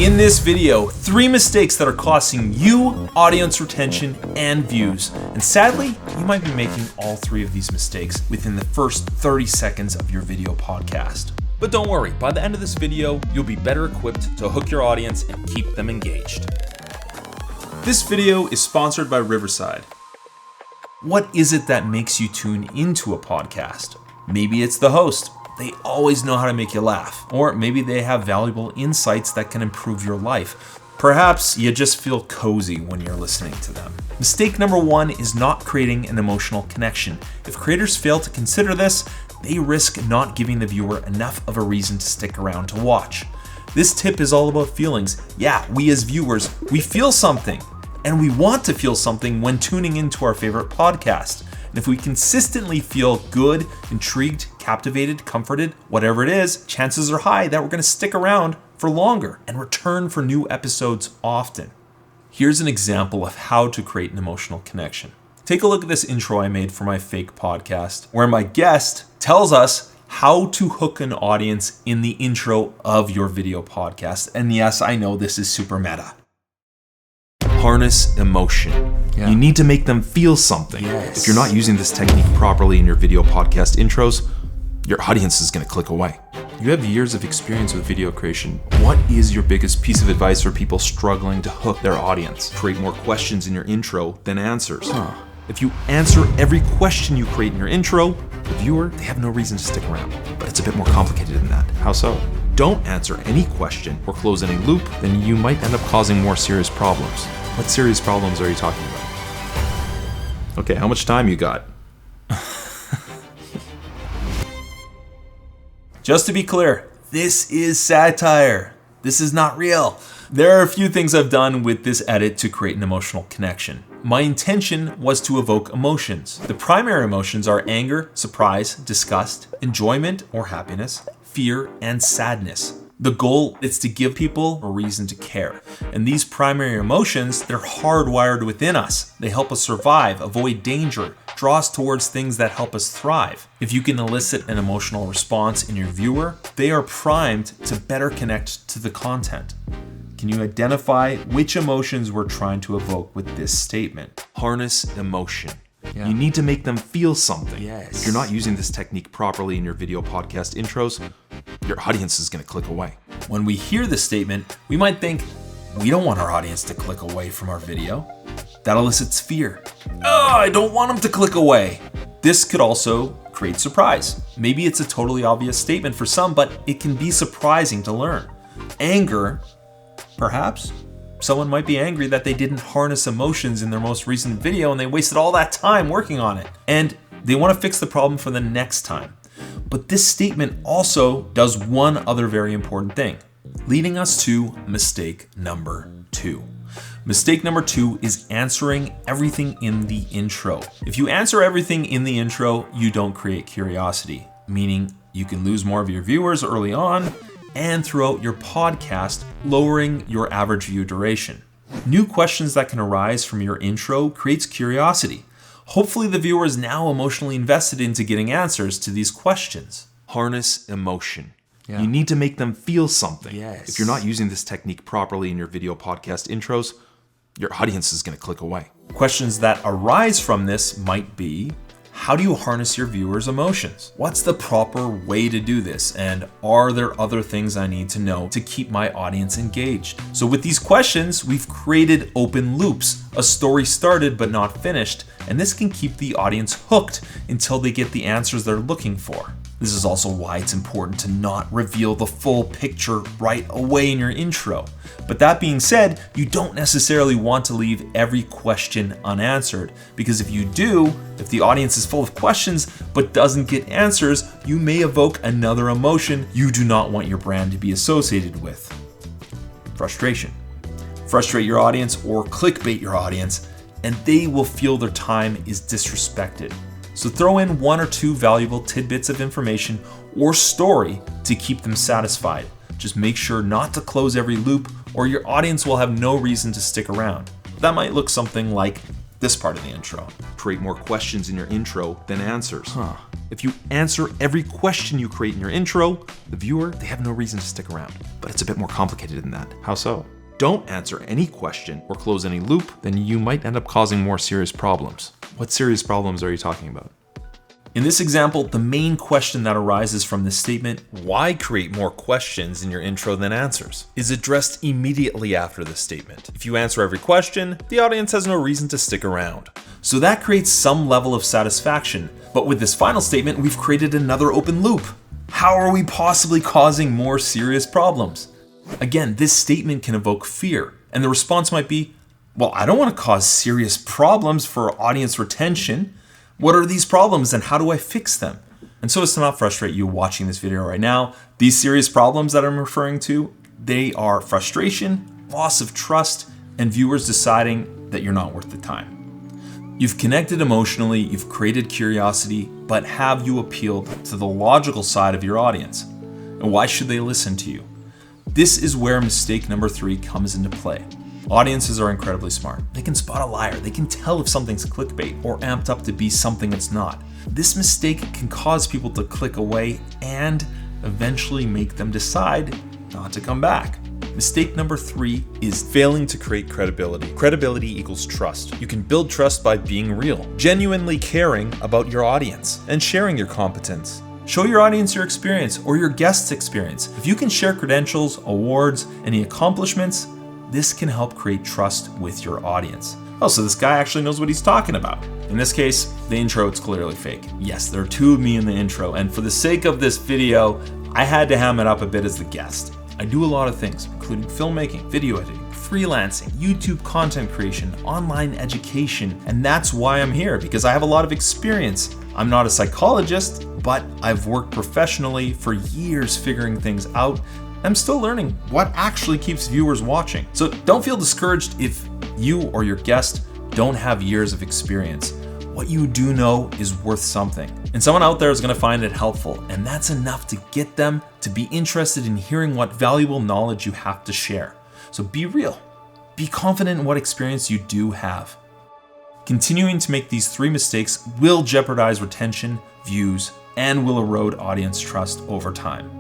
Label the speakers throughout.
Speaker 1: In this video, 3 mistakes that are costing you audience retention and views. And sadly, you might be making all 3 of these mistakes within the first 30 seconds of your video podcast. But don't worry, by the end of this video, you'll be better equipped to hook your audience and keep them engaged. This video is sponsored by Riverside. What is it that makes you tune into a podcast? Maybe it's the host. They always know how to make you laugh. Or maybe they have valuable insights that can improve your life. Perhaps you just feel cozy when you're listening to them. Mistake number 1 is not creating an emotional connection. If creators fail to consider this, they risk not giving the viewer enough of a reason to stick around to watch. This tip is all about feelings. Yeah, we as viewers, we feel something. And we want to feel something when tuning into our favorite podcast. And if we consistently feel good, intrigued, captivated, comforted, whatever it is, chances are high that we're going to stick around for longer and return for new episodes often. Here's an example of how to create an emotional connection. Take a look at this intro I made for my fake podcast, where my guest tells us how to hook an audience in the intro of your video podcast. And yes, I know this is super meta. Harness emotion. Yeah. You need to make them feel something. Yes. If you're not using this technique properly in your video podcast intros, your audience is going to click away. You have years of experience with video creation. What is your biggest piece of advice for people struggling to hook their audience? Create more questions in your intro than answers. If you answer every question you create in your intro, the viewer, they have no reason to stick around. But it's a bit more complicated than that. How so? Don't answer any question or close any loop, then you might end up causing more serious problems. What serious problems are you talking about? Okay, how much time you got? Just to be clear, this is satire. This is not real. There are a few things I've done with this edit to create an emotional connection. My intention was to evoke emotions. The primary emotions are anger, surprise, disgust, enjoyment or happiness, fear, and sadness. The goal is to give people a reason to care. And these primary emotions, they're hardwired within us. They help us survive, avoid danger, draw us towards things that help us thrive. If you can elicit an emotional response in your viewer, they are primed to better connect to the content. Can you identify which emotions we're trying to evoke with this statement? Harness emotion. Yeah. You need to make them feel something. Yes. If you're not using this technique properly in your video podcast intros, your audience is going to click away. When we hear this statement, we might think, we don't want our audience to click away from our video. That elicits fear. Oh, I don't want them to click away. This could also create surprise. Maybe it's a totally obvious statement for some, but it can be surprising to learn. Anger, perhaps. Someone might be angry that they didn't harness emotions in their most recent video and they wasted all that time working on it. And they want to fix the problem for the next time. But this statement also does one other very important thing, leading us to mistake number 2. Mistake number 2 is answering everything in the intro. If you answer everything in the intro, you don't create curiosity, meaning you can lose more of your viewers early on and throughout your podcast, lowering your average view duration. New questions that can arise from your intro creates curiosity. Hopefully the viewer is now emotionally invested into getting answers to these questions. Harness emotion. Yeah. You need to make them feel something. Yes. If you're not using this technique properly in your video podcast intros, your audience is going to click away. Questions that arise from this might be, how do you harness your viewers' emotions? What's the proper way to do this? And are there other things I need to know to keep my audience engaged? So with these questions, we've created open loops, a story started but not finished, and this can keep the audience hooked until they get the answers they're looking for. This is also why it's important to not reveal the full picture right away in your intro. But that being said, you don't necessarily want to leave every question unanswered, because if you do, if the audience is full of questions but doesn't get answers, you may evoke another emotion you do not want your brand to be associated with. Frustration. Frustrate your audience or clickbait your audience, and they will feel their time is disrespected. So throw in 1 or 2 valuable tidbits of information or story to keep them satisfied. Just make sure not to close every loop or your audience will have no reason to stick around. That might look something like, this part of the intro. Create more questions in your intro than answers. If you answer every question you create in your intro, the viewer, they have no reason to stick around. But it's a bit more complicated than that. How so? Don't answer any question or close any loop, then you might end up causing more serious problems. What serious problems are you talking about? In this example, the main question that arises from this statement, why create more questions in your intro than answers, is addressed immediately after this statement. If you answer every question, the audience has no reason to stick around. So that creates some level of satisfaction. But with this final statement, we've created another open loop. How are we possibly causing more serious problems? Again, this statement can evoke fear, and the response might be, well, I don't want to cause serious problems for audience retention. What are these problems and how do I fix them? And so as to not frustrate you watching this video right now, these serious problems that I'm referring to, they are frustration, loss of trust, and viewers deciding that you're not worth the time. You've connected emotionally, you've created curiosity, but have you appealed to the logical side of your audience? And why should they listen to you? This is where mistake number 3 comes into play. Audiences are incredibly smart. They can spot a liar. They can tell if something's clickbait or amped up to be something it's not. This mistake can cause people to click away and eventually make them decide not to come back. Mistake number 3 is failing to create credibility. Credibility equals trust. You can build trust by being real, genuinely caring about your audience, and sharing your competence. Show your audience your experience or your guest's experience. If you can share credentials, awards, any accomplishments, this can help create trust with your audience. Oh, so this guy actually knows what he's talking about. In this case, the intro is clearly fake. Yes, there are 2 of me in the intro, and for the sake of this video, I had to ham it up a bit as the guest. I do a lot of things, including filmmaking, video editing, freelancing, YouTube content creation, online education, and that's why I'm here, because I have a lot of experience. I'm not a psychologist, but I've worked professionally for years figuring things out. I'm still learning what actually keeps viewers watching. So don't feel discouraged if you or your guest don't have years of experience. What you do know is worth something. And someone out there is going to find it helpful. And that's enough to get them to be interested in hearing what valuable knowledge you have to share. So be real. Be confident in what experience you do have. Continuing to make these 3 mistakes will jeopardize retention, views, and will erode audience trust over time.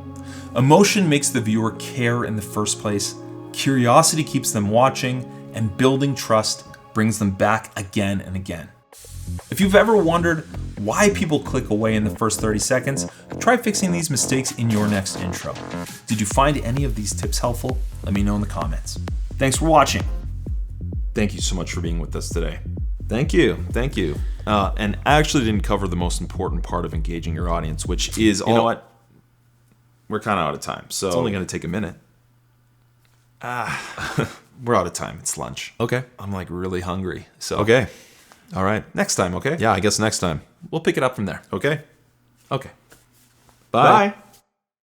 Speaker 1: Emotion makes the viewer care in the first place, curiosity keeps them watching, and building trust brings them back again and again. If you've ever wondered why people click away in the first 30 seconds, try fixing these mistakes in your next intro. Did you find any of these tips helpful? Let me know in the comments. Thanks for watching. Thank you so much for being with us today. Thank you. And I actually didn't cover the most important part of engaging your audience, which is, you know what? We're kind of out of time, so it's only going to take a minute. We're out of time. It's lunch. Okay. I'm like really hungry. So okay. All right. Next time, okay? Yeah, I guess next time. We'll pick it up from there. Okay? Okay. Bye. Bye.